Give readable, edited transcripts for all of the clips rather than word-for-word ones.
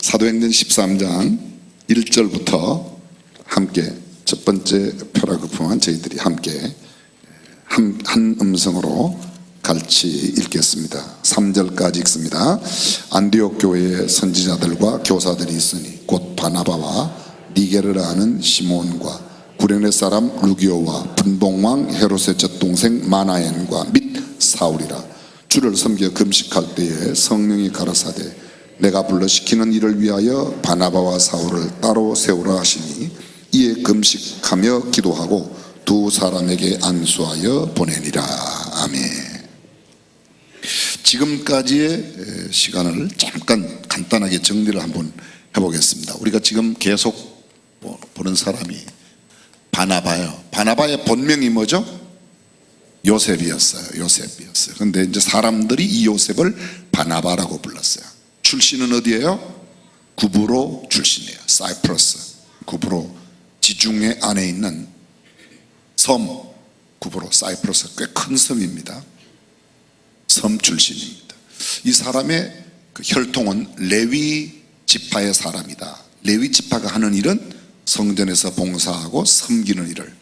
사도행전 13장 1절부터 함께 첫 번째 표라그품한 저희들이 함께 한 음성으로 같이 읽겠습니다. 3절까지 읽습니다. 안디옥 교회에 선지자들과 교사들이 있으니 곧 바나바와 니게르라 하는 시몬과 구레네 사람 루기오와 분봉왕 헤롯의 젖동생 마나엔과 및 사울이라. 주를 섬겨 금식할 때에 성령이 가라사대 내가 불러 시키는 일을 위하여 바나바와 사울을 따로 세우라 하시니 이에 금식하며 기도하고 두 사람에게 안수하여 보내니라. 아멘. 지금까지의 시간을 잠깐 간단하게 정리를 한번 해보겠습니다. 우리가 지금 계속 보는 사람이 바나바예요. 바나바의 본명이 뭐죠? 요셉이었어요. 근데 이제 사람들이 이 요셉을 바나바라고 불렀어요. 출신은 어디예요? 구브로 출신이에요. 사이프러스, 구브로 지중해 안에 있는 섬, 구브로 사이프러스 꽤 큰 섬입니다. 섬 출신입니다. 이 사람의 그 혈통은 레위 지파의 사람이다. 레위 지파가 하는 일은 성전에서 봉사하고 섬기는 일을,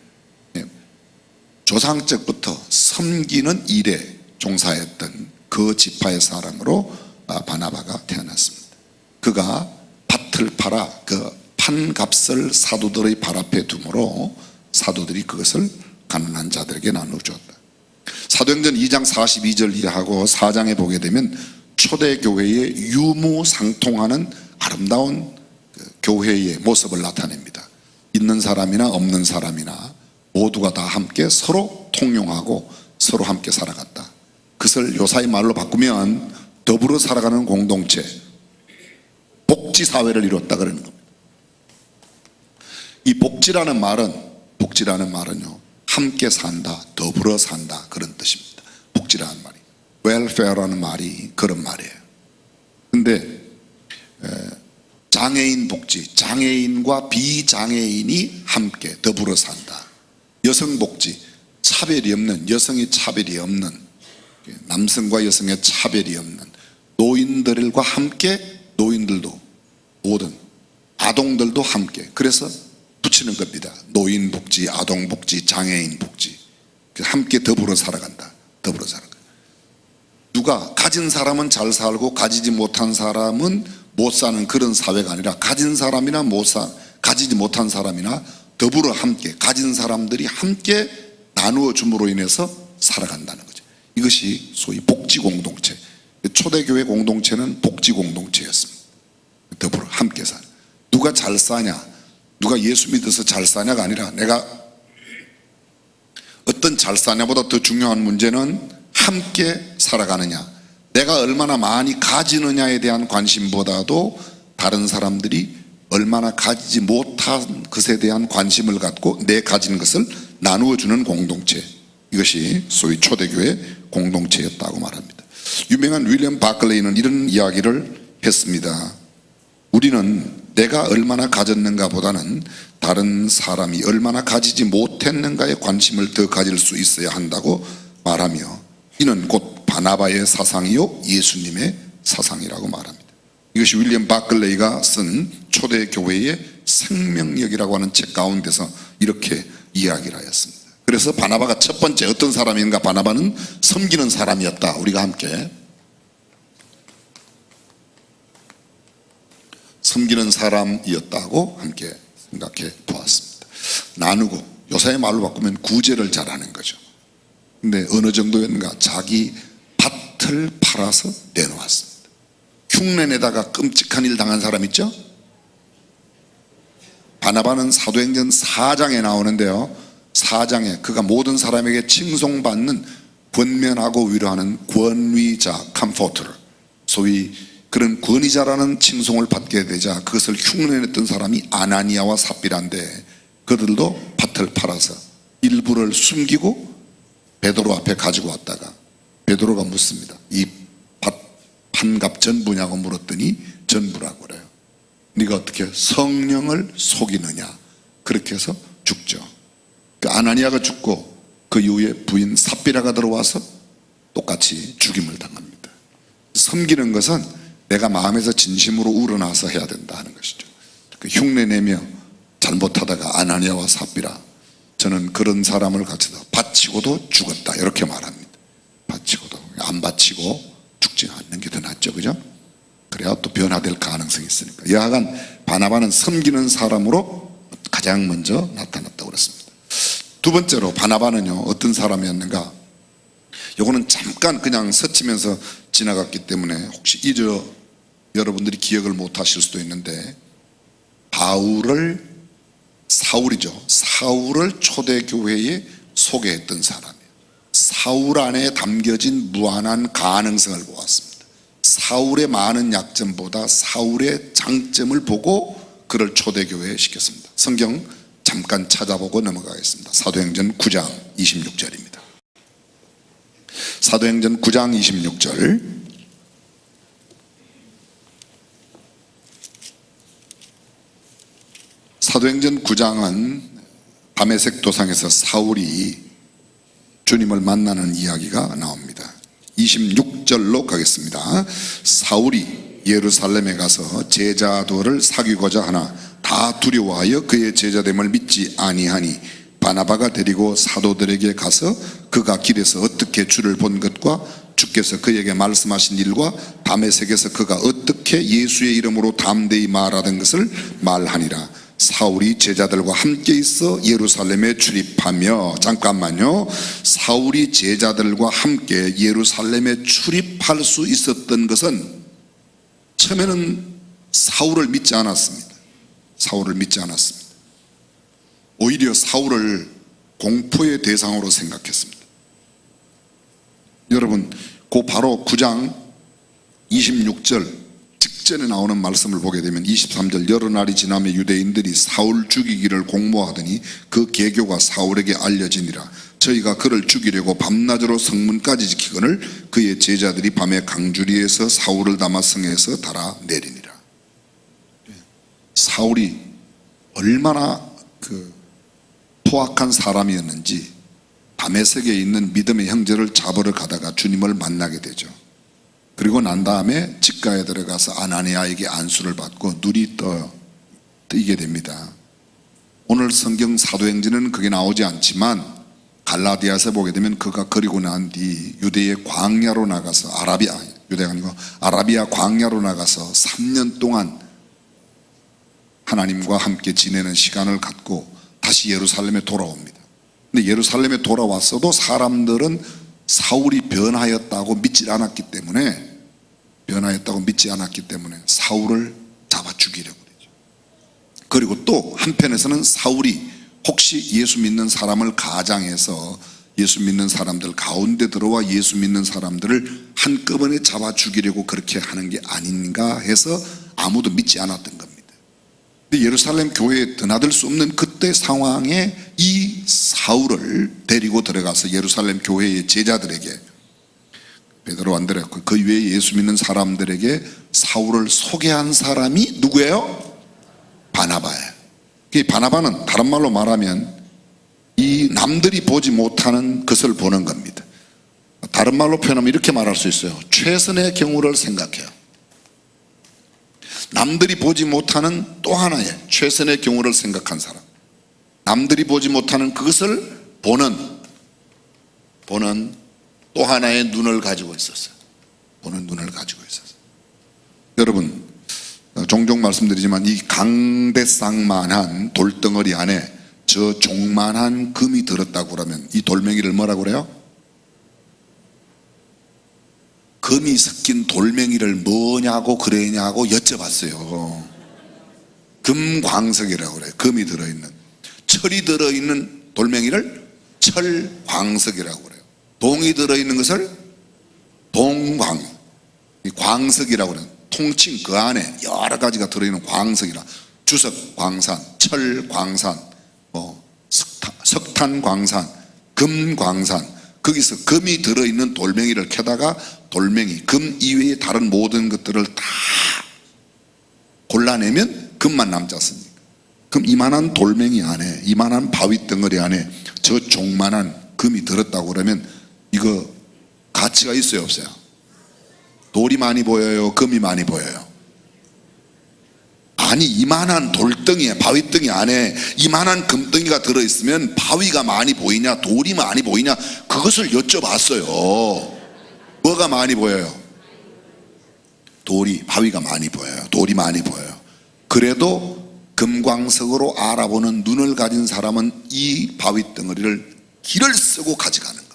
조상적부터 섬기는 일에 종사했던 그 지파의 사람으로 바나바가 태어났습니다. 그가 밭을 팔아 그 판값을 사도들의 발 앞에 두므로 사도들이 그것을 가난한 자들에게 나누어주었다. 사도행전 2장 42절 이하고 4장에 보게 되면 초대교회의 유무상통하는 아름다운 교회의 모습을 나타냅니다. 있는 사람이나 없는 사람이나 모두가 다 함께 서로 통용하고 서로 함께 살아갔다. 그것을 요사이 말로 바꾸면 더불어 살아가는 공동체, 복지사회를 이뤘다 그러는 겁니다. 이 복지라는 말은요, 함께 산다, 더불어 산다 그런 뜻입니다. 복지라는 말이, 웰페어라는 말이 그런 말이에요. 근데 장애인 복지, 장애인과 비장애인이 함께 더불어 산다. 여성 복지, 차별이 없는, 여성의 차별이 없는, 남성과 여성의 차별이 없는, 노인들과 함께, 노인들도 모든 아동들도 함께, 그래서 붙이는 겁니다. 노인 복지, 아동 복지, 장애인 복지, 함께 더불어 살아간다. 더불어 살아간다. 누가 가진 사람은 잘 살고 가지지 못한 사람은 못 사는 그런 사회가 아니라 가진 사람이나 가지지 못한 사람이나 더불어 함께, 가진 사람들이 함께 나누어 줌으로 인해서 살아간다는 거죠. 이것이 소위 복지 공동체. 초대교회 공동체는 복지 공동체였습니다. 더불어 함께 사는. 누가 잘 사냐, 누가 예수 믿어서 잘 사냐가 아니라 내가 어떤 잘 사냐보다 더 중요한 문제는 함께 살아가느냐, 내가 얼마나 많이 가지느냐에 대한 관심보다도 다른 사람들이 얼마나 가지지 못한 것에 대한 관심을 갖고 내 가진 것을 나누어 주는 공동체, 이것이 소위 초대교회 공동체였다고 말합니다. 유명한 윌리엄 바클레이는 이런 이야기를 했습니다. 우리는 내가 얼마나 가졌는가 보다는 다른 사람이 얼마나 가지지 못했는가에 관심을 더 가질 수 있어야 한다고 말하며, 이는 곧 바나바의 사상이요 예수님의 사상이라고 말합니다. 이것이 윌리엄 바클레이가 쓴 초대교회의 생명력이라고 하는 책 가운데서 이렇게 이야기를 하였습니다. 그래서 바나바가 첫 번째 어떤 사람인가? 바나바는 섬기는 사람이었다. 우리가 함께 섬기는 사람이었다고 함께 생각해 보았습니다. 나누고, 요사의 말로 바꾸면 구제를 잘하는 거죠. 근데 어느 정도였는가? 자기 밭을 팔아서 내놓았습니다. 흉내내다가 끔찍한 일 당한 사람 있죠? 바나바는 사도행전 4장에 나오는데요, 4장에 그가 모든 사람에게 칭송받는, 권면하고 위로하는 권위자, 컴포터, 소위 그런 권위자라는 칭송을 받게 되자 그것을 흉내냈던 사람이 아나니아와 삽비라인데, 그들도 밭을 팔아서 일부를 숨기고 베드로 앞에 가지고 왔다가 베드로가 묻습니다. 이 밭 판값 전부냐고 물었더니 전부라고 그래요. 네가 어떻게 성령을 속이느냐. 그렇게 해서 죽죠. 그 아나니아가 죽고 그 이후에 부인 삽비라가 들어와서 똑같이 죽임을 당합니다. 섬기는 것은 내가 마음에서 진심으로 우러나서 해야 된다 하는 것이죠. 흉내내며 잘못하다가 아나니아와 삽비라, 저는 그런 사람을 가르쳐다 바치고도 죽었다 이렇게 말합니다. 바치고도, 안 바치고 죽지 않는 게 더 낫죠, 그죠? 그래야 또 변화될 가능성이 있으니까. 여하간 바나바는 섬기는 사람으로 가장 먼저 나타났다고 그랬습니다. 두 번째로 바나바는요, 어떤 사람이었는가? 요거는 잠깐 그냥 스치면서 지나갔기 때문에 혹시 여러분들이 기억을 못 하실 수도 있는데, 사울을 초대교회에 소개했던 사람이에요. 사울 안에 담겨진 무한한 가능성을 보았습니다. 사울의 많은 약점보다 사울의 장점을 보고 그를 초대교회에 시켰습니다. 성경 잠깐 찾아보고 넘어가겠습니다. 사도행전 9장 26절입니다. 사도행전 9장 26절. 사도행전 9장은 다메섹 도상에서 사울이 주님을 만나는 이야기가 나옵니다. 26절로 가겠습니다. 사울이 예루살렘에 가서 제자들을 사귀고자 하나 다 두려워하여 그의 제자됨을 믿지 아니하니 바나바가 데리고 사도들에게 가서 그가 길에서 어떻게 주를 본 것과 주께서 그에게 말씀하신 일과 다메섹에서 그가 어떻게 예수의 이름으로 담대히 말하던 것을 말하니라. 사울이 제자들과 함께 있어 예루살렘에 출입하며, 잠깐만요, 사울이 제자들과 함께 예루살렘에 출입할 수 있었던 것은 처음에는 사울을 믿지 않았습니다. 사울을 믿지 않았습니다. 오히려 사울을 공포의 대상으로 생각했습니다. 여러분, 그 바로 9장 26절 직전에 나오는 말씀을 보게 되면 23절, 여러 날이 지나며 유대인들이 사울 죽이기를 공모하더니 그 계교가 사울에게 알려지니라. 저희가 그를 죽이려고 밤낮으로 성문까지 지키거늘 그의 제자들이 밤에 강주리에서 사울을 담아 성에서 달아내리니라. 사울이 얼마나 포악한 사람이었는지 다메섹에 있는 믿음의 형제를 잡으러 가다가 주님을 만나게 되죠. 그리고 난 다음에 집가에 들어가서 아나니아에게 안수를 받고 눈이 뜨이게 됩니다. 오늘 성경 사도행전은 그게 나오지 않지만 갈라디아서 보게 되면 그가 그리고 난 뒤 유대의 광야로 나가서 유대가 아니고 아라비아 광야로 나가서 3년 동안 하나님과 함께 지내는 시간을 갖고 다시 예루살렘에 돌아옵니다. 근데 예루살렘에 돌아왔어도 사람들은 사울이 변하였다고 믿지 않았기 때문에 사울을 잡아 죽이려고 되죠. 그리고 또 한편에서는 사울이 혹시 예수 믿는 사람을 가장해서 예수 믿는 사람들 가운데 들어와 예수 믿는 사람들을 한꺼번에 잡아 죽이려고 그렇게 하는 게 아닌가 해서 아무도 믿지 않았던 겁니다. 근데 예루살렘 교회에 드나들 수 없는 그때 상황에 이 사울을 데리고 들어가서 예루살렘 교회의 제자들에게, 베드로 안드레 그 외에 예수 믿는 사람들에게 사울을 소개한 사람이 누구예요? 바나바예요. 이 바나바는 다른 말로 말하면 이 남들이 보지 못하는 것을 보는 겁니다. 다른 말로 표현하면 이렇게 말할 수 있어요. 최선의 경우를 생각해요. 남들이 보지 못하는 또 하나의 최선의 경우를 생각한 사람, 남들이 보지 못하는 그것을 보는 또 하나의 눈을 가지고 있었어요. 보는 눈을 가지고 있었어요. 여러분, 종종 말씀드리지만 이 강대상만한 돌덩어리 안에 저 종만한 금이 들었다고 그러면 이 돌멩이를 뭐라고 그래요? 금이 섞인 돌멩이를 뭐냐고 그러냐고 여쭤봤어요. 금광석이라고 그래요. 금이 들어있는, 철이 들어있는 돌멩이를 철광석이라고 그래요. 동이 들어있는 것을 광석이라고 그래요. 통칭 그 안에 여러 가지가 들어있는 광석이라, 주석 광산, 철 광산, 석탄 광산, 금 광산, 거기서 금이 들어있는 돌멩이를 캐다가 금 이외의 다른 모든 것들을 다 골라내면 금만 남지 않습니까? 그럼 이만한 돌멩이 안에, 이만한 바위 덩어리 안에 저 종만한 금이 들었다고 그러면 이거 가치가 있어요, 없어요? 돌이 많이 보여요? 금이 많이 보여요? 아니, 이만한 돌덩이에, 바위덩이 안에 이만한 금덩이가 들어있으면 바위가 많이 보이냐 돌이 많이 보이냐 그것을 여쭤봤어요. 뭐가 많이 보여요? 바위가 많이 보여요. 돌이 많이 보여요. 그래도 금광석으로 알아보는 눈을 가진 사람은 이 바위덩어리를 길을 쓰고 가져가는 겁니다.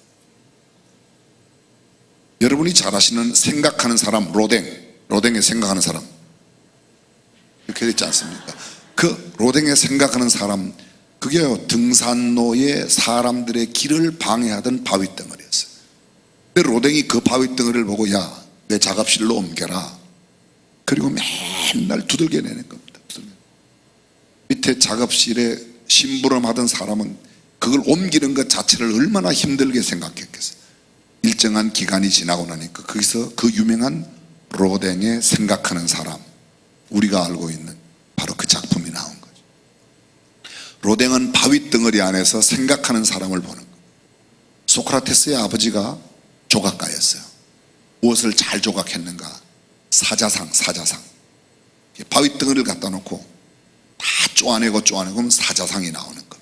여러분이 잘 아시는 생각하는 사람, 로댕에 생각하는 사람 이렇게 되지 않습니까? 그 로댕에 생각하는 사람, 그게요, 등산로에 사람들의 길을 방해하던 바위덩어리였어요. 근데 로댕이 그 바위덩어리를 보고, 야, 내 작업실로 옮겨라. 그리고 맨날 두들겨 내는 겁니다. 밑에 작업실에 심부름하던 사람은 그걸 옮기는 것 자체를 얼마나 힘들게 생각했겠어요. 일정한 기간이 지나고 나니까 거기서 그 유명한 로댕에 생각하는 사람, 우리가 알고 있는 바로 그 작품이 나온 거죠. 로댕은 바위덩어리 안에서 생각하는 사람을 보는 거예요. 소크라테스의 아버지가 조각가였어요. 무엇을 잘 조각했는가? 사자상. 바위덩어리를 갖다 놓고 다 쪼아내고 그러면 사자상이 나오는 겁니다.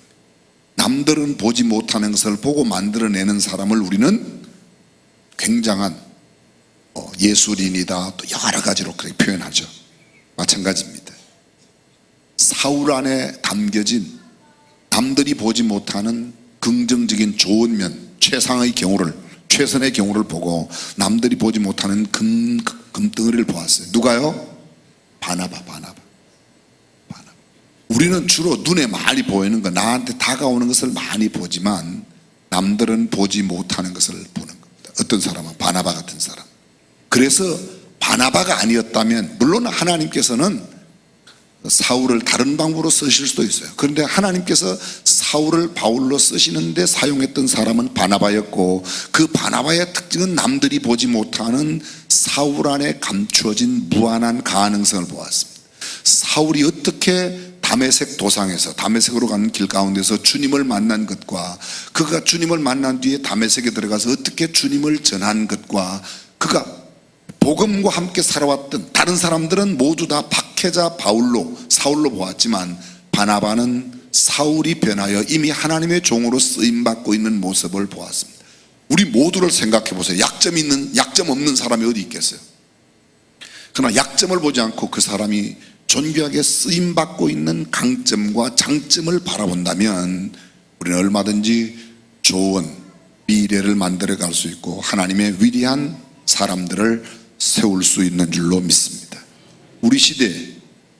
남들은 보지 못하는 것을 보고 만들어내는 사람을 우리는 굉장한 예술인이다, 또 여러 가지로 그렇게 표현하죠. 마찬가지입니다. 사울 안에 담겨진 남들이 보지 못하는 긍정적인 좋은 면, 최선의 경우를 보고 남들이 보지 못하는 금덩어리를 보았어요. 누가요? 바나바. 우리는 주로 눈에 많이 보이는 거, 나한테 다가오는 것을 많이 보지만 남들은 보지 못하는 것을 보는 겁니다. 어떤 사람은 바나바 같은 사람. 그래서 바나바가 아니었다면, 물론 하나님께서는 사울을 다른 방법으로 쓰실 수도 있어요. 그런데 하나님께서 사울을 바울로 쓰시는데 사용했던 사람은 바나바였고, 그 바나바의 특징은 남들이 보지 못하는 사울 안에 감추어진 무한한 가능성을 보았습니다. 사울이 어떻게 다메섹 도상에서, 다메섹으로 가는 길 가운데서 주님을 만난 것과, 그가 주님을 만난 뒤에 다메섹에 들어가서 어떻게 주님을 전한 것과, 그가 복음과 함께 살아왔던 다른 사람들은 모두 다 박해자 사울로 보았지만, 바나바는 사울이 변하여 이미 하나님의 종으로 쓰임받고 있는 모습을 보았습니다. 우리 모두를 생각해 보세요. 약점 없는 사람이 어디 있겠어요? 그러나 약점을 보지 않고 그 사람이 존귀하게 쓰임받고 있는 강점과 장점을 바라본다면 우리는 얼마든지 좋은 미래를 만들어 갈 수 있고 하나님의 위대한 사람들을 세울 수 있는 줄로 믿습니다. 우리 시대에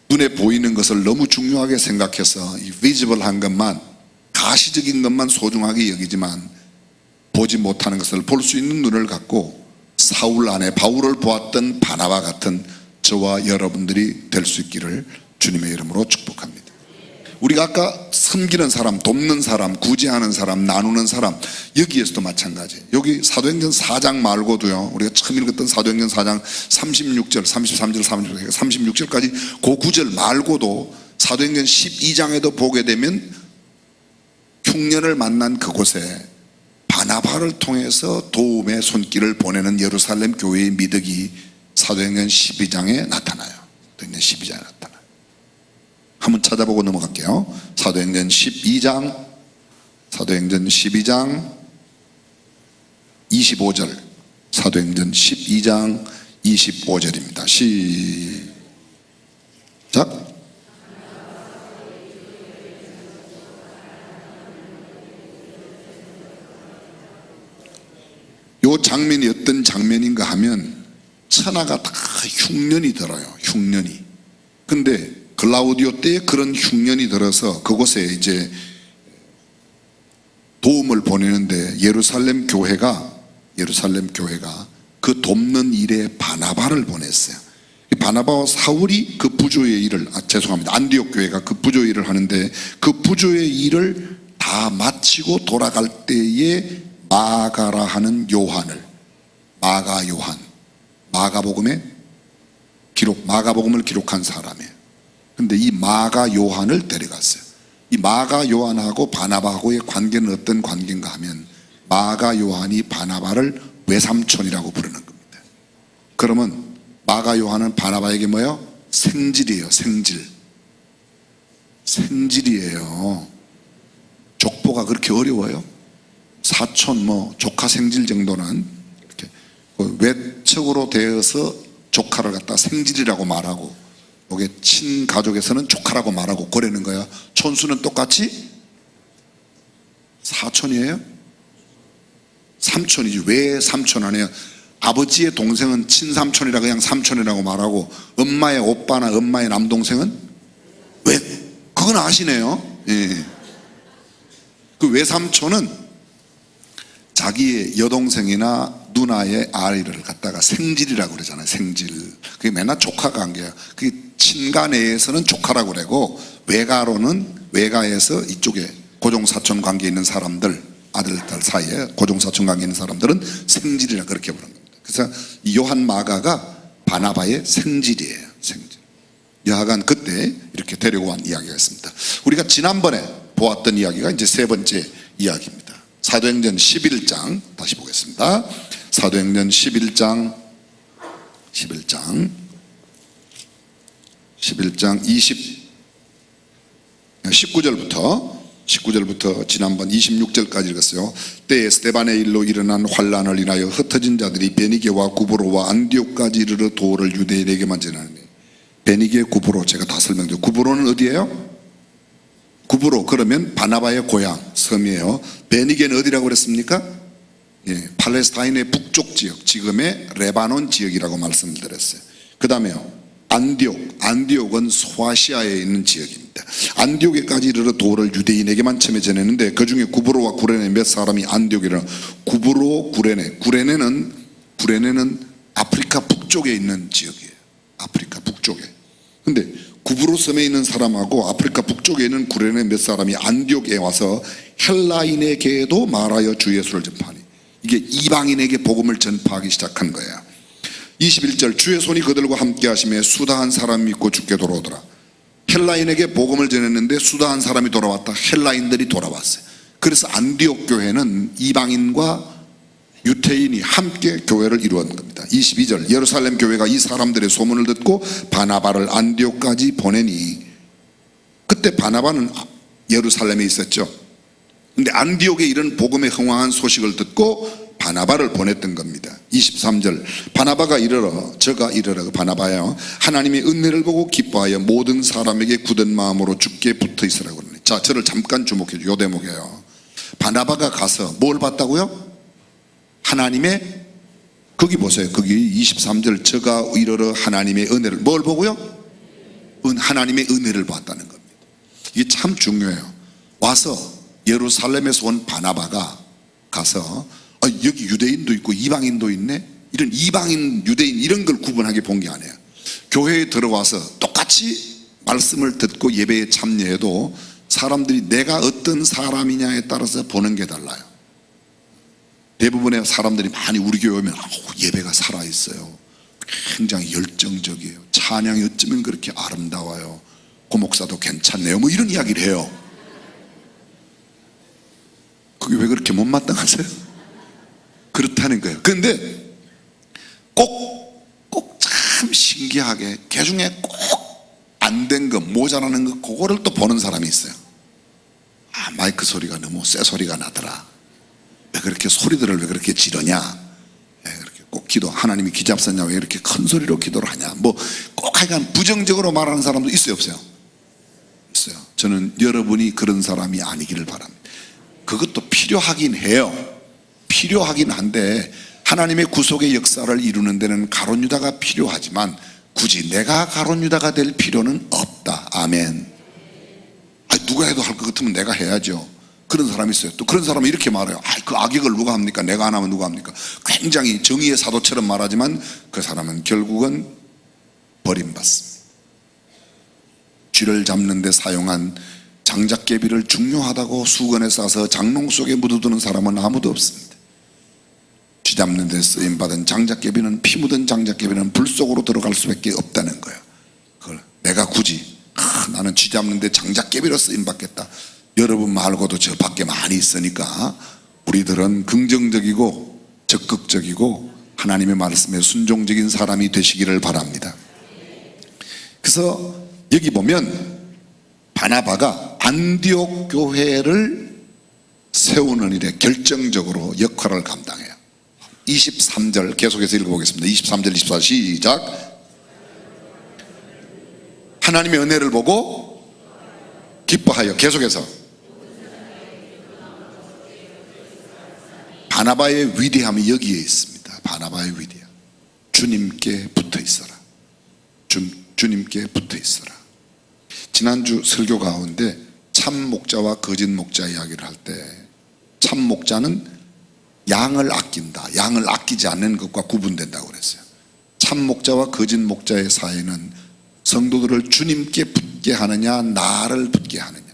눈에 보이는 것을 너무 중요하게 생각해서 이 비지블한 것만, 가시적인 것만 소중하게 여기지만 보지 못하는 것을 볼 수 있는 눈을 갖고 사울 안에 바울을 보았던 바나바 같은 저와 여러분들이 될 수 있기를 주님의 이름으로 축복합니다. 우리가 아까 섬기는 사람, 돕는 사람, 구제하는 사람, 나누는 사람, 여기에서도 마찬가지예요. 여기 사도행전 4장 말고도요, 우리가 처음 읽었던 사도행전 4장 36절, 33절, 36절까지 그 구절 말고도 사도행전 12장에도 보게 되면 흉년을 만난 그곳에 바나바를 통해서 도움의 손길을 보내는 예루살렘 교회의 미덕이 사도행전 12장에 나타나요. 사도행전 12장에 나타나요. 한번 찾아보고 넘어갈게요. 사도행전 12장 25절, 사도행전 12장 25절입니다. 시작. 요 장면이 어떤 장면인가 하면 천하가 다 흉년이 들어요. 흉년이. 근데 글라우디오 때에 그런 흉년이 들어서 그곳에 이제 도움을 보내는데 예루살렘 교회가 그 돕는 일에 바나바를 보냈어요. 바나바와 사울이 그 부조의 일을, 안디옥 교회가 그 부조의 일을 하는데 그 부조의 일을 다 마치고 돌아갈 때에 마가라 하는 마가복음을 기록한 사람이에요. 근데 이 마가 요한을 데려갔어요. 이 마가 요한하고 바나바하고의 관계는 어떤 관계인가 하면 마가 요한이 바나바를 외삼촌이라고 부르는 겁니다. 그러면 마가 요한은 바나바에게 뭐예요? 생질이에요. 생질이에요. 족보가 그렇게 어려워요? 사촌 조카 생질 정도는 이렇게 외척으로 되어서 조카를 갖다 생질이라고 말하고, 이게 친가족에서는 조카라고 말하고 그러는 거야. 촌수는 똑같이 사촌이에요? 삼촌이지. 왜 삼촌 아니에요? 아버지의 동생은 친삼촌이라 그냥 삼촌이라고 말하고, 엄마의 오빠나 엄마의 남동생은 왜? 그건 아시네요. 예. 그 외삼촌은 자기의 여동생이나 누나의 아이를 갖다가 생질이라고 그러잖아요. 생질. 그게 맨날 조카 관계야. 그게 친가 내에서는 조카라고 그러고, 외가에서 이쪽에 고종사촌 관계 있는 사람들, 아들, 딸 사이에 고종사촌 관계 있는 사람들은 생질이라 그렇게 부르는 겁니다. 그래서 이 요한 마가가 바나바의 생질이에요. 생질. 여하간 그때 이렇게 데리고 온 이야기가 있습니다. 우리가 지난번에 보았던 이야기가 이제 세 번째 이야기입니다. 사도행전 11장 다시 보겠습니다. 사도행전 11장 19절부터 지난번 26절까지 읽었어요. 때에 스데반의 일로 일어난 환란을 인하여 흩어진 자들이 베니게와 구브로와 안디옥까지 이르러 도를 유대인에게만 전하니, 베니게, 구브로, 제가 다 설명드려요. 구브로는 어디예요? 구브로 그러면 바나바의 고향 섬이에요. 베니게는 어디라고 그랬습니까? 예, 팔레스타인의 북쪽 지역, 지금의 레바논 지역이라고 말씀드렸어요. 그 다음에요, 안디옥은 소아시아에 있는 지역입니다. 안디옥에까지 이르러 도를 유대인에게만 처음에 전했는데, 그 중에 구브로와 구레네 몇 사람이 안디옥이라. 구브로, 구레네는 아프리카 북쪽에 있는 지역이에요. 아프리카 북쪽에. 근데 구브로 섬에 있는 사람하고 아프리카 북쪽에 있는 구레네 몇 사람이 안디옥에 와서 헬라인에게도 말하여 주 예수를 전파하니, 이게 이방인에게 복음을 전파하기 시작한 거예요. 21절, 주의 손이 그들과 함께 하심에 수다한 사람이 믿고 주께 돌아오더라. 헬라인에게 복음을 전했는데 수다한 사람이 돌아왔다. 헬라인들이 돌아왔어요. 그래서 안디옥 교회는 이방인과 유태인이 함께 교회를 이루었는 겁니다. 22절, 예루살렘 교회가 이 사람들의 소문을 듣고 바나바를 안디옥까지 보내니, 그때 바나바는 예루살렘에 있었죠. 근데 안디옥에 이런 복음에 흥황한 소식을 듣고 바나바를 보냈던 겁니다. 23절, 바나바가 저가 이르러 바나바요, 하나님의 은혜를 보고 기뻐하여 모든 사람에게 굳은 마음으로 주께 붙어 있으라고 그러네. 자, 저를 잠깐 주목해 요 대목이에요. 바나바가 가서 뭘 봤다고요? 하나님의, 거기 보세요. 거기 23절, 저가 이르러 하나님의 은혜를, 뭘 보고요? 하나님의 은혜를 봤다는 겁니다. 이게 참 중요해요. 와서 예루살렘에서 온 바나바가 가서 여기 유대인도 있고 이방인도 있네, 이런 이방인 유대인 이런 걸 구분하게 본 게 아니에요. 교회에 들어와서 똑같이 말씀을 듣고 예배에 참여해도 사람들이 내가 어떤 사람이냐에 따라서 보는 게 달라요. 대부분의 사람들이 많이 우리 교회 오면 예배가 살아있어요, 굉장히 열정적이에요, 찬양이 어쩌면 그렇게 아름다워요, 고 목사도 괜찮네요, 이런 이야기를 해요. 그게 왜 그렇게 못마땅하세요? 그렇다는 거예요. 그런데 꼭 참 신기하게 그 중에 꼭 안 된 거, 모자라는 거, 그거를 또 보는 사람이 있어요. 마이크 소리가 너무 새 소리가 나더라, 왜 그렇게 소리들을 왜 그렇게 지르냐, 왜 그렇게 꼭 하나님이 귀 잡섰냐, 왜 이렇게 큰 소리로 기도를 하냐, 꼭 하여간 부정적으로 말하는 사람도 있어요, 없어요? 있어요. 저는 여러분이 그런 사람이 아니기를 바랍니다. 그것도 필요하긴 해요. 필요하긴 한데 하나님의 구속의 역사를 이루는 데는 가룟 유다가 필요하지만 굳이 내가 가룟 유다가 될 필요는 없다. 아멘. 누가 해도 할 것 같으면 내가 해야죠. 그런 사람이 있어요. 또 그런 사람은 이렇게 말해요. 그 악역을 누가 합니까? 내가 안 하면 누가 합니까? 굉장히 정의의 사도처럼 말하지만 그 사람은 결국은 버림받습니다. 쥐를 잡는 데 사용한 장작개비를 중요하다고 수건에 싸서 장롱 속에 묻어두는 사람은 아무도 없습니다. 쥐 잡는 데 쓰임받은 장작개비는, 피 묻은 장작개비는 불 속으로 들어갈 수밖에 없다는 거예요. 그걸 내가 굳이 나는 쥐 잡는 데 장작개비로 쓰임받겠다, 여러분 말고도 저 밖에 많이 있으니까 우리들은 긍정적이고 적극적이고 하나님의 말씀에 순종적인 사람이 되시기를 바랍니다. 그래서 여기 보면 바나바가 안디옥 교회를 세우는 일에 결정적으로 역할을 감당해요. 23절 계속해서 읽어보겠습니다. 23절 24절 시작. 하나님의 은혜를 보고 기뻐하여, 계속해서 바나바의 위대함이 여기에 있습니다. 바나바의 위대함. 주님께 붙어 있어라. 주님께 붙어 있어라. 지난주 설교 가운데 참 목자와 거짓 목자 이야기를 할 때 참 목자는 양을 아낀다, 양을 아끼지 않는 것과 구분된다고 그랬어요. 참 목자와 거짓 목자의 사이는 성도들을 주님께 붙게 하느냐 나를 붙게 하느냐.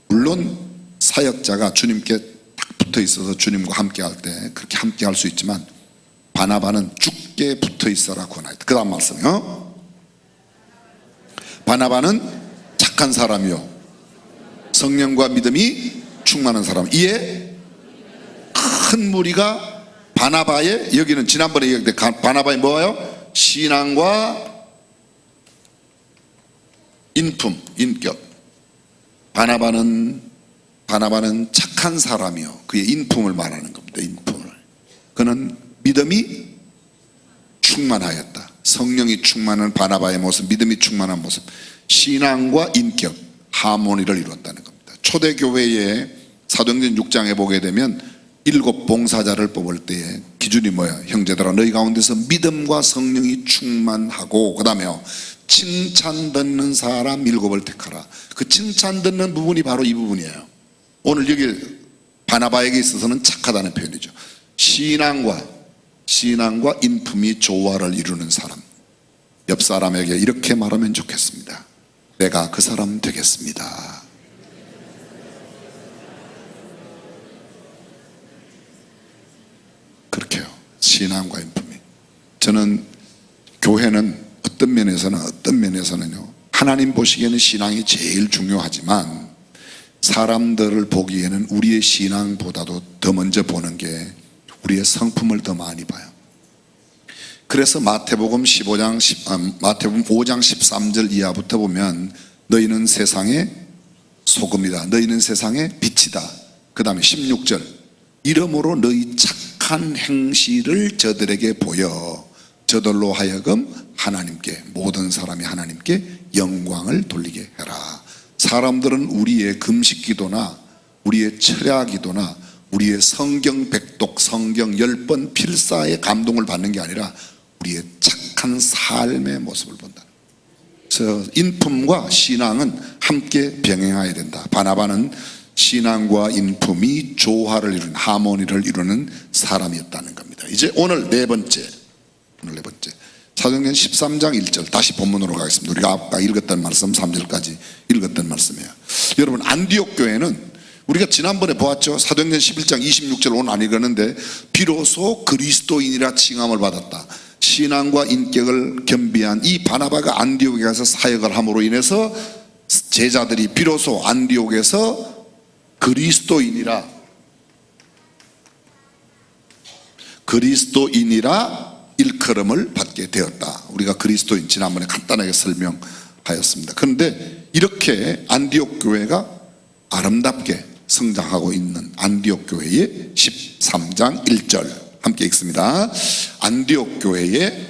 물론 사역자가 주님께 딱 붙어 있어서 주님과 함께 할 때 그렇게 함께 할 수 있지만 바나바는 주께 붙어 있어라 권하였다. 그 다음 말씀이요. 바나바는 착한 사람이요 성령과 믿음이 충만한 사람. 이에 큰 무리가 바나바의, 여기는 지난번에 얘기했는데 바나바의 뭐예요? 신앙과 인품, 인격. 바나바는 착한 사람이요 그의 인품을 말하는 겁니다. 인품을. 그는 믿음이 충만하였다. 성령이 충만한 바나바의 모습, 믿음이 충만한 모습, 신앙과 인격, 하모니를 이루었다는 겁니다. 초대교회의 사도행전 6장에 보게 되면 7 봉사자를 뽑을 때의 기준이 뭐야? 형제들아 너희 가운데서 믿음과 성령이 충만하고, 그 다음에요 칭찬 듣는 사람 7을 택하라. 그 칭찬 듣는 부분이 바로 이 부분이에요. 오늘 여기 바나바에게 있어서는 착하다는 표현이죠. 신앙과 인품이 조화를 이루는 사람. 옆 사람에게 이렇게 말하면 좋겠습니다. 내가 그 사람 되겠습니다. 그렇게요. 신앙과 인품이. 저는 교회는 어떤 면에서는요 하나님 보시기에는 신앙이 제일 중요하지만 사람들을 보기에는 우리의 신앙보다도 더 먼저 보는 게 우리의 성품을 더 많이 봐요. 그래서 마태복음 5장 13절 이하부터 보면 너희는 세상의 소금이다, 너희는 세상의 빛이다. 그 다음에 16절 이러므로 너희 착한 행실을 저들에게 보여 저들로 하여금 하나님께, 모든 사람이 하나님께 영광을 돌리게 해라. 사람들은 우리의 금식기도나 우리의 철야기도나 우리의 성경 백독, 성경 10번 필사에 감동을 받는 게 아니라 우리의 착한 삶의 모습을 본다. 그래서 인품과 신앙은 함께 병행해야 된다. 바나바는 신앙과 인품이 조화를 이루는, 하모니를 이루는 사람이었다는 겁니다. 이제 오늘 네 번째 사도행전 13장 1절 다시 본문으로 가겠습니다. 우리가 아까 읽었던 말씀 3절까지 읽었던 말씀이에요. 여러분 안디옥 교회는 우리가 지난번에 보았죠. 사도행전 11장 26절 오늘 안 읽었는데 비로소 그리스도인이라 칭함을 받았다. 신앙과 인격을 겸비한 이 바나바가 안디옥에 가서 사역을 함으로 인해서 제자들이 비로소 안디옥에서 그리스도인이라 일컬음을 받게 되었다. 우리가 그리스도인 지난번에 간단하게 설명하였습니다. 그런데 이렇게 안디옥 교회가 아름답게 성장하고 있는 안디옥 교회의 13장 1절 함께 읽습니다. 안디옥 교회의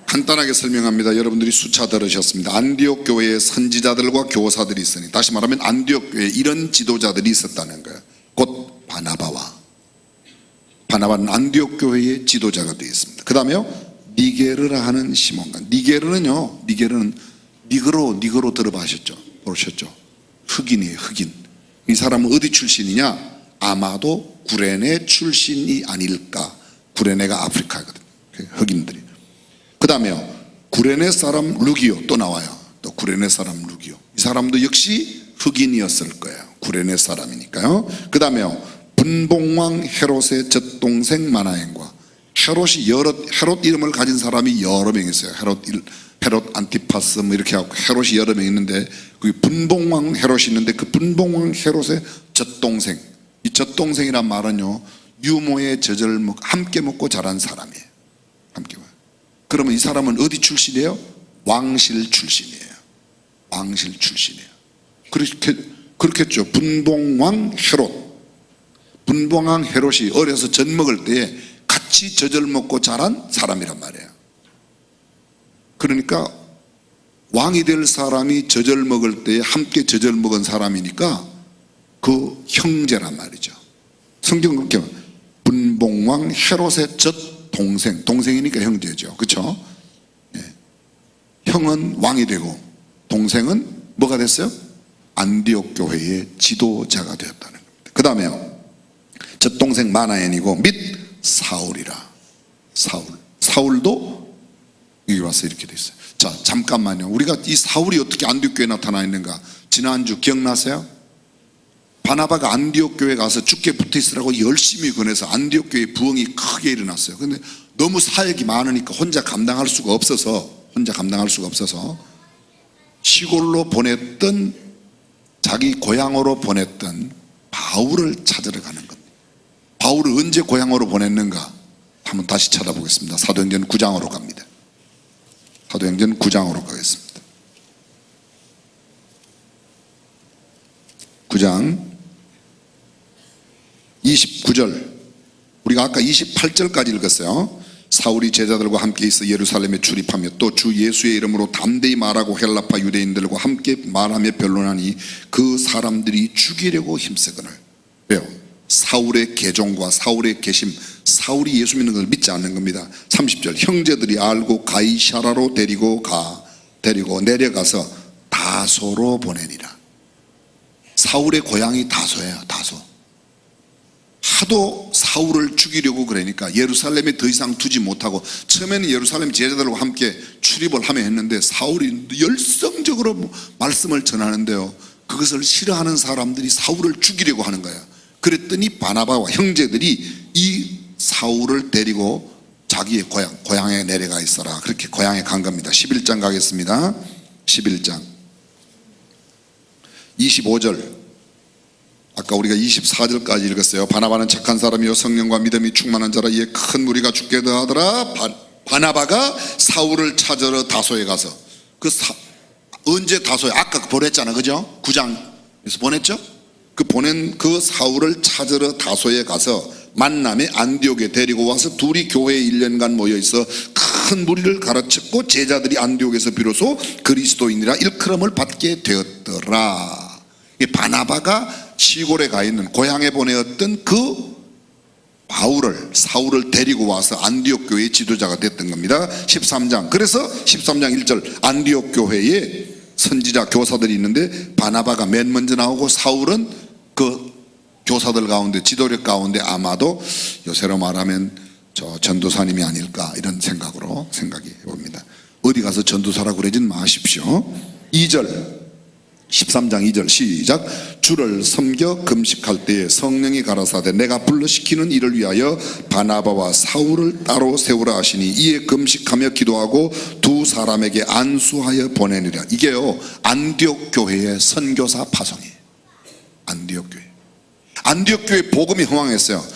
간단하게 설명합니다. 여러분들이 수차 들으셨습니다. 안디옥 교회에 선지자들과 교사들이 있으니, 다시 말하면 안디옥 교회에 이런 지도자들이 있었다는 거예요. 곧 바나바는 안디옥 교회의 지도자가 되어 있습니다. 그 다음에요 니게르라 하는 시몬과, 니게르는 니그로 들어보셨죠? 흑인이에요. 흑인. 이 사람은 어디 출신이냐? 아마도 구레네 출신이 아닐까. 구레네가 아프리카거든요. 흑인들이. 그 다음에요 구레네 사람 루기오 또 나와요. 또 구레네 사람 루기오, 이 사람도 역시 흑인이었을 거예요. 구레네 사람이니까요. 그 다음에요 분봉왕 헤롯의 젖동생 마나엔과, 헤롯 이름을 가진 사람이 여러 명 있어요. 헤롯 안티파스 뭐 이렇게 하고 헤롯이 여러 명 있는데 그 분봉왕 헤롯이 있는데 그 분봉왕 헤롯의 젖동생, 이 젖동생이란 말은요 유모의 젖을 함께 먹고 자란 사람이에요. 함께. 그러면 이 사람은 어디 출신이에요? 왕실 출신이에요. 왕실 출신이에요. 그렇겠죠. 분봉왕 헤롯. 분봉왕 헤롯이 어려서 젖 먹을 때에 같이 젖을 먹고 자란 사람이란 말이에요. 그러니까 왕이 될 사람이 젖을 먹을 때에 함께 젖을 먹은 사람이니까 그 형제란 말이죠. 성경 그렇게 분봉왕 헤롯의 젖 동생, 동생이니까 형제죠. 그렇죠? 예. 형은 왕이 되고 동생은 뭐가 됐어요? 안디옥 교회의 지도자가 되었다는 겁니다. 그 다음에요, 젖 동생 마나엔이고 및 사울이라. 사울도 여기 와서 이렇게 돼 있어요. 자, 잠깐만요. 우리가 이 사울이 어떻게 안디옥 교회에 나타나 있는가? 지난주 기억나세요? 바나바가 안디옥 교회 가서 죽게 붙어 있으라고 열심히 권해서 안디옥 교회 부흥이 크게 일어났어요. 근데 너무 사역이 많으니까 혼자 감당할 수가 없어서 시골로 보냈던, 자기 고향으로 보냈던 바울을 찾으러 가는 겁니다. 바울을 언제 고향으로 보냈는가? 한번 다시 찾아보겠습니다. 사도행전 9장으로 갑니다. 사도행전 9장으로 가겠습니다. 9장 29절, 우리가 아까 28절까지 읽었어요. 사울이 제자들과 함께 있어 예루살렘에 출입하며 또 주 예수의 이름으로 담대히 말하고 헬라파 유대인들과 함께 말하며 변론하니 그 사람들이 죽이려고 힘쓰거늘. 왜요? 사울의 계종과 사울의 계심, 사울이 예수 믿는 걸 믿지 않는 겁니다. 30절, 형제들이 알고 가이사라로 데리고 내려가서 다소로 보내니라. 사울의 고향이 다소예요. 다소. 하도 사울을 죽이려고 그러니까 예루살렘에 더 이상 두지 못하고, 처음에는 예루살렘 제자들과 함께 출입을 하며 했는데 사울이 열성적으로 말씀을 전하는데요, 그것을 싫어하는 사람들이 사울을 죽이려고 하는 거예요. 그랬더니 바나바와 형제들이 이 사울을 데리고 자기의 고향에 내려가 있어라, 그렇게 고향에 간 겁니다. 11장 가겠습니다. 11장 25절, 아까 우리가 24절까지 읽었어요. 바나바는 착한 사람이요 성령과 믿음이 충만한 자라 이에 큰 무리가 죽게 더하더라. 바나바가 사울을 찾으러 다소에 가서, 언제 다소에? 아까 보냈잖아, 그죠? 9장에서 보냈죠? 그 보낸 그 사울을 찾으러 다소에 가서 만남에 안디옥에 데리고 와서 둘이 교회에 1년간 모여 있어 큰 무리를 가르쳤고 제자들이 안디옥에서 비로소 그리스도인이라 일컬음을 받게 되었더라. 바나바가 시골에 가 있는, 고향에 보내었던 그 사울을 데리고 와서 안디옥 교회의 지도자가 됐던 겁니다. 13장, 그래서 13장 1절, 안디옥 교회에 선지자 교사들이 있는데 바나바가 맨 먼저 나오고 사울은 그 교사들 가운데, 지도력 가운데 아마도 요새로 말하면 저 전도사님이 아닐까, 이런 생각이 봅니다. 어디 가서 전도사라고 그러진 마십시오. 2절, 13장 2절 시작. 주를 섬겨 금식할 때에 성령이 가라사대 내가 불러시키는 일을 위하여 바나바와 사울을 따로 세우라 하시니 이에 금식하며 기도하고 두 사람에게 안수하여 보내니라. 이게요 안디옥 교회의 선교사 파송이에요. 안디옥 교회 복음이 흥황했어요.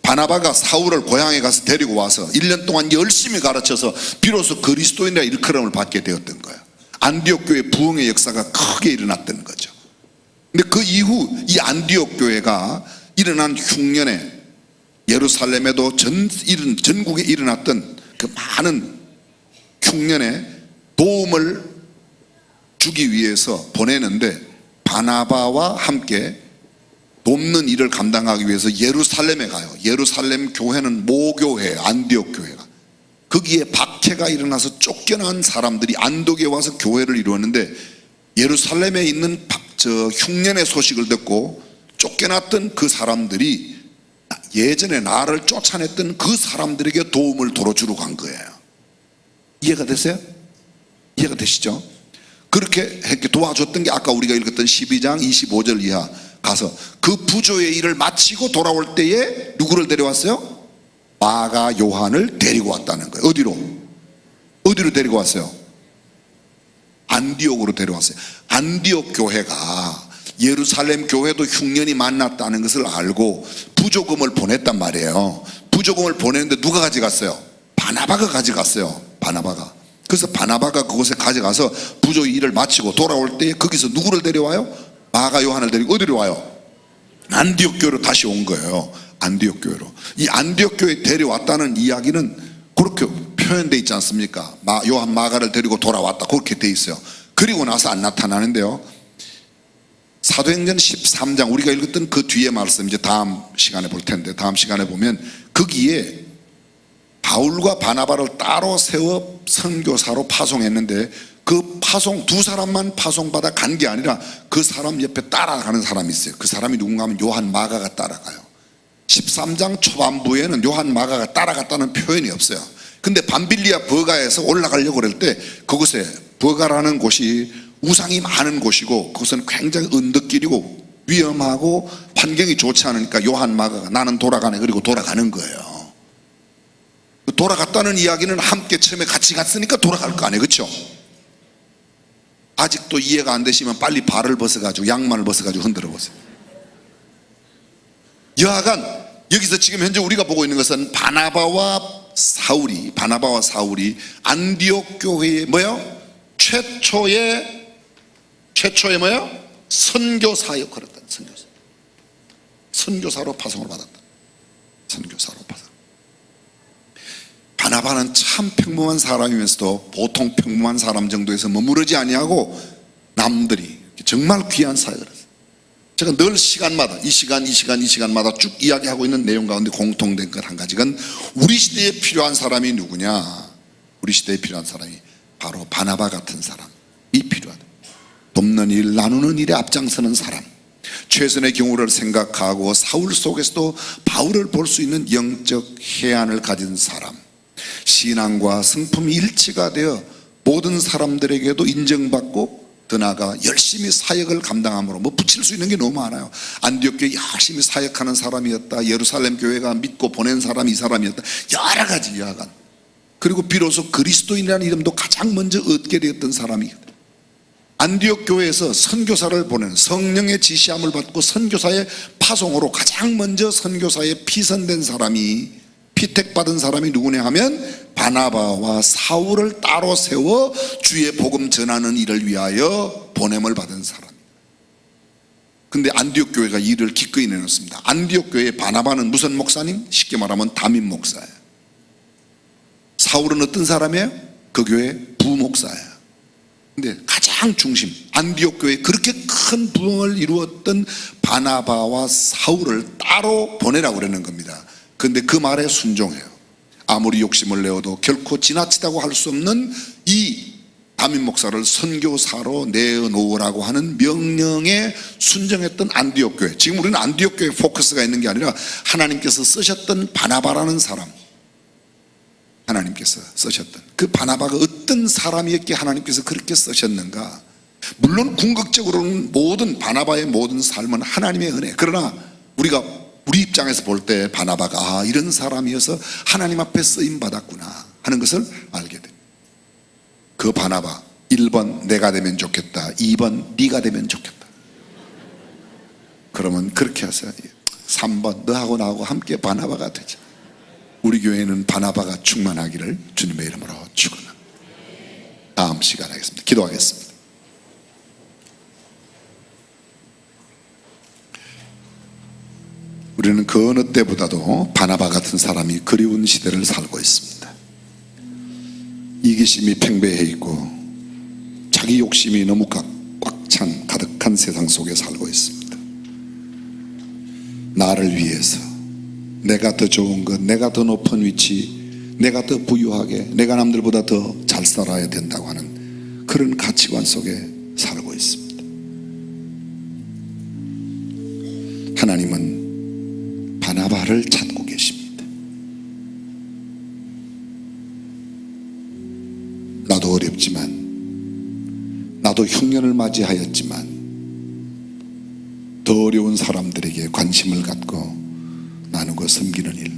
바나바가 사울을 고향에 가서 데리고 와서 1년 동안 열심히 가르쳐서 비로소 그리스도인이라 일컬음을 받게 되었던 거예요. 안디옥 교회 부흥의 역사가 크게 일어났던 거죠. 근데 그 이후 이 안디옥 교회가 일어난 흉년에 예루살렘에도 전국에 일어났던 그 많은 흉년에 도움을 주기 위해서 보내는데, 바나바와 함께 돕는 일을 감당하기 위해서 예루살렘에 가요. 예루살렘 교회는 모교회, 안디옥 교회가. 거기에 박해가 일어나서 쫓겨난 사람들이 안독에 와서 교회를 이루었는데, 예루살렘에 있는 흉년의 소식을 듣고 쫓겨났던 그 사람들이 예전에 나를 쫓아냈던 그 사람들에게 도움을 도로 주러 간 거예요. 이해가 되세요? 이해가 되시죠? 그렇게 도와줬던 게 아까 우리가 읽었던 12장 25절 이하 가서 그 부조의 일을 마치고 돌아올 때에 누구를 데려왔어요? 마가 요한을 데리고 왔다는 거예요. 어디로 데리고 왔어요? 안디옥으로 데려왔어요. 안디옥 교회가 예루살렘 교회도 흉년이 만났다는 것을 알고 부조금을 보냈단 말이에요. 부조금을 보냈는데 누가 가져갔어요? 바나바가 가져갔어요. 바나바가. 그래서 바나바가 그곳에 가져가서 부조 일을 마치고 돌아올 때 거기서 누구를 데려와요? 마가 요한을 데리고 어디로 와요? 안디옥 교회로 다시 온 거예요. 안디옥 교회로. 이 안디옥 교회에 데려왔다는 이야기는 그렇게 표현되어 있지 않습니까? 요한 마가를 데리고 돌아왔다 그렇게 되어 있어요. 그리고 나서 안 나타나는데요, 사도행전 13장 우리가 읽었던 그 뒤에 말씀 이제 다음 시간에 볼 텐데, 다음 시간에 보면 거기에 바울과 바나바를 따로 세워 선교사로 파송했는데 그 파송 두 사람만 파송받아 간 게 아니라 그 사람 옆에 따라가는 사람이 있어요. 그 사람이 누군가 하면 요한 마가가 따라가요. 13장 초반부에는 요한 마가가 따라갔다는 표현이 없어요. 근데 밤빌리아 버가에서 올라가려고 그럴 때 그곳에 버가라는 곳이 우상이 많은 곳이고 그것은 굉장히 언덕길이고 위험하고 환경이 좋지 않으니까 요한 마가가 나는 돌아가네 그리고 돌아가는 거예요. 돌아갔다는 이야기는 함께 처음에 같이 갔으니까 돌아갈 거 아니에요, 그렇죠? 아직도 이해가 안 되시면 빨리 발을 벗어가지고 양말을 벗어가지고 흔들어 보세요. 여하간 여기서 지금 현재 우리가 보고 있는 것은 바나바와 사울이 안디옥 교회의 뭐요? 최초의 뭐요? 선교사 역할을 했다. 선교사로 파송을 받았다. 선교사로 파송. 바나바는 참 평범한 사람이면서도 보통 평범한 사람 정도에서 머무르지 아니하고 남들이 정말 귀한 사역을 했어요. 제가 늘 시간마다 이 시간마다 쭉 이야기하고 있는 내용 가운데 공통된 것 한 가지는 우리 시대에 필요한 사람이 누구냐? 우리 시대에 필요한 사람이 바로 바나바 같은 사람이 필요하다. 돕는 일, 나누는 일에 앞장서는 사람, 최선의 경우를 생각하고 사울 속에서도 바울을 볼 수 있는 영적 해안을 가진 사람, 신앙과 성품이 일치가 되어 모든 사람들에게도 인정받고 더 나아가 열심히 사역을 감당함으로 붙일 수 있는 게 너무 많아요. 안디옥 교회 열심히 사역하는 사람이었다. 예루살렘 교회가 믿고 보낸 사람이 이 사람이었다. 여러 가지 여하간. 그리고 비로소 그리스도인이라는 이름도 가장 먼저 얻게 되었던 사람이 안디옥 교회에서 선교사를 보내는 성령의 지시함을 받고 선교사의 파송으로 가장 먼저 선교사에 피선된 사람이 피택받은 사람이 누구냐 하면 바나바와 사울을 따로 세워 주의 복음 전하는 일을 위하여 보냄을 받은 사람. 근데 안디옥 교회가 일을 기꺼이 내놓습니다. 안디옥 교회의 바나바는 무슨 목사님? 쉽게 말하면 담임 목사예요. 사울은 어떤 사람이에요? 그 교회 부목사예요. 근데 가장 중심, 안디옥 교회에 그렇게 큰 부흥을 이루었던 바나바와 사울을 따로 보내라고 그러는 겁니다. 그런데 그 말에 순종해요. 아무리 욕심을 내어도 결코 지나치다고 할 수 없는 이 담임 목사를 선교사로 내어놓으라고 하는 명령에 순종했던 안디옥 교회. 지금 우리는 안디옥 교회에 포커스가 있는 게 아니라 하나님께서 쓰셨던 바나바라는 사람, 하나님께서 쓰셨던 그 바나바가 어떤 사람이었기에 하나님께서 그렇게 쓰셨는가. 물론 궁극적으로는 모든 바나바의 모든 삶은 하나님의 은혜. 그러나 우리 입장에서 볼 때 바나바가 이런 사람이어서 하나님 앞에 쓰임받았구나 하는 것을 알게 됩니다. 그 바나바 1번 내가 되면 좋겠다, 2번 네가 되면 좋겠다. 그러면 그렇게 하세요. 3번 너하고 나하고 함께 바나바가 되자. 우리 교회는 바나바가 충만하기를 주님의 이름으로 축원합니다. 다음 시간 하겠습니다. 기도하겠습니다. 우리는 그 어느 때보다도 바나바 같은 사람이 그리운 시대를 살고 있습니다. 이기심이 팽배해 있고 자기 욕심이 너무 꽉 찬 가득한 세상 속에 살고 있습니다. 나를 위해서 내가 더 좋은 것, 내가 더 높은 위치, 내가 더 부유하게, 내가 남들보다 더 잘 살아야 된다고 하는 그런 가치관 속에 살고 있습니다. 하나님은 바나바를 찾고 계십니다. 나도 어렵지만, 나도 흉년을 맞이하였지만 더 어려운 사람들에게 관심을 갖고 나누고 섬기는 일,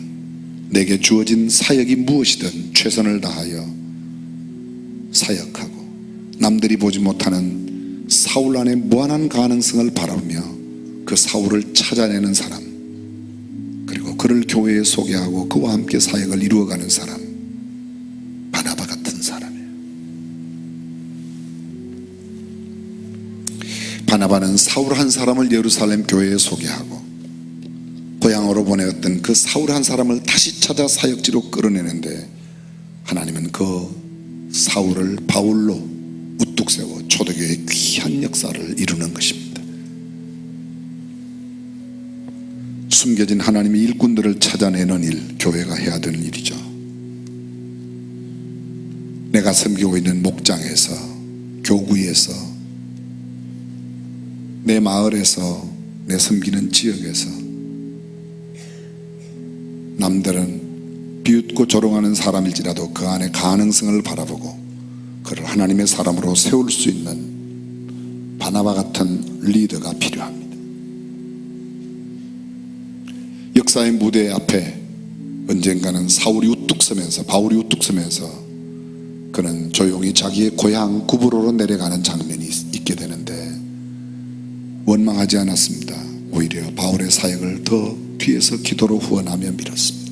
내게 주어진 사역이 무엇이든 최선을 다하여 사역하고 남들이 보지 못하는 사울 안에 무한한 가능성을 바라보며 그 사울을 찾아내는 사람, 그리고 그를 교회에 소개하고 그와 함께 사역을 이루어가는 사람, 바나바 같은 사람이에요. 바나바는 사울 한 사람을 예루살렘 교회에 소개하고 고향으로 보내었던 그 사울 한 사람을 다시 찾아 사역지로 끌어내는데, 하나님은 그 사울을 바울로 우뚝 세워 초대교회의 귀한 역사를 이루는 것입니다. 숨겨진 하나님의 일꾼들을 찾아내는 일, 교회가 해야 되는 일이죠. 내가 섬기고 있는 목장에서, 교구에서, 내 마을에서, 내 섬기는 지역에서 남들은 비웃고 조롱하는 사람일지라도 그 안에 가능성을 바라보고 그를 하나님의 사람으로 세울 수 있는 바나바 같은 리더가 필요합니다. 역사의 무대 앞에 언젠가는 사울이 우뚝 서면서, 바울이 우뚝 서면서 그는 조용히 자기의 고향 구브로로 내려가는 장면이 있게 되는데, 원망하지 않았습니다. 오히려 바울의 사역을 더 뒤에서 기도로 후원하며 밀었습니다.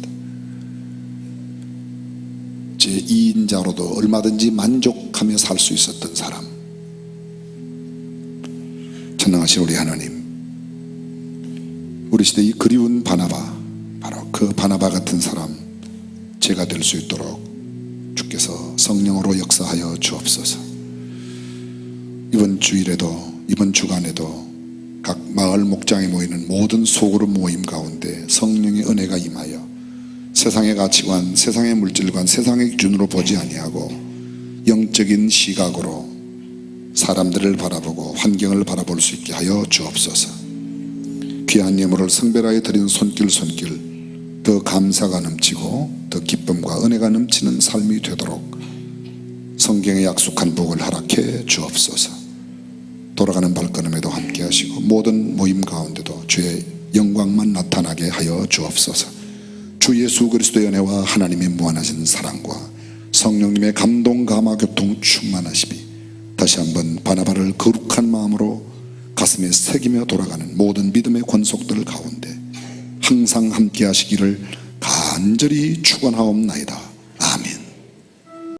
제2인자로도 얼마든지 만족하며 살 수 있었던 사람, 전능하신 우리 하나님, 우리 시대의 그리운 바나바, 바로 그 바나바 같은 사람 제가 될 수 있도록 주께서 성령으로 역사하여 주옵소서. 이번 주일에도, 이번 주간에도 각 마을 목장에 모이는 모든 소그룹 모임 가운데 성령의 은혜가 임하여 세상의 가치관, 세상의 물질관, 세상의 기준으로 보지 아니하고 영적인 시각으로 사람들을 바라보고 환경을 바라볼 수 있게 하여 주옵소서. 귀한 예물을 성별하여 드리는 손길 더 감사가 넘치고 더 기쁨과 은혜가 넘치는 삶이 되도록 성경에 약속한 복을 허락해 주옵소서. 돌아가는 발걸음에도 함께 하시고 모든 모임 가운데도 주의 영광만 나타나게 하여 주옵소서. 주 예수 그리스도의 은혜와 하나님의 무한하신 사랑과 성령님의 감동 감화 교통 충만하시비 다시 한번 바나바를 거룩한 마음으로 가슴에 새기며 돌아가는 모든 믿음의 권속들 가운데 항상 함께 하시기를 간절히 축원하옵나이다.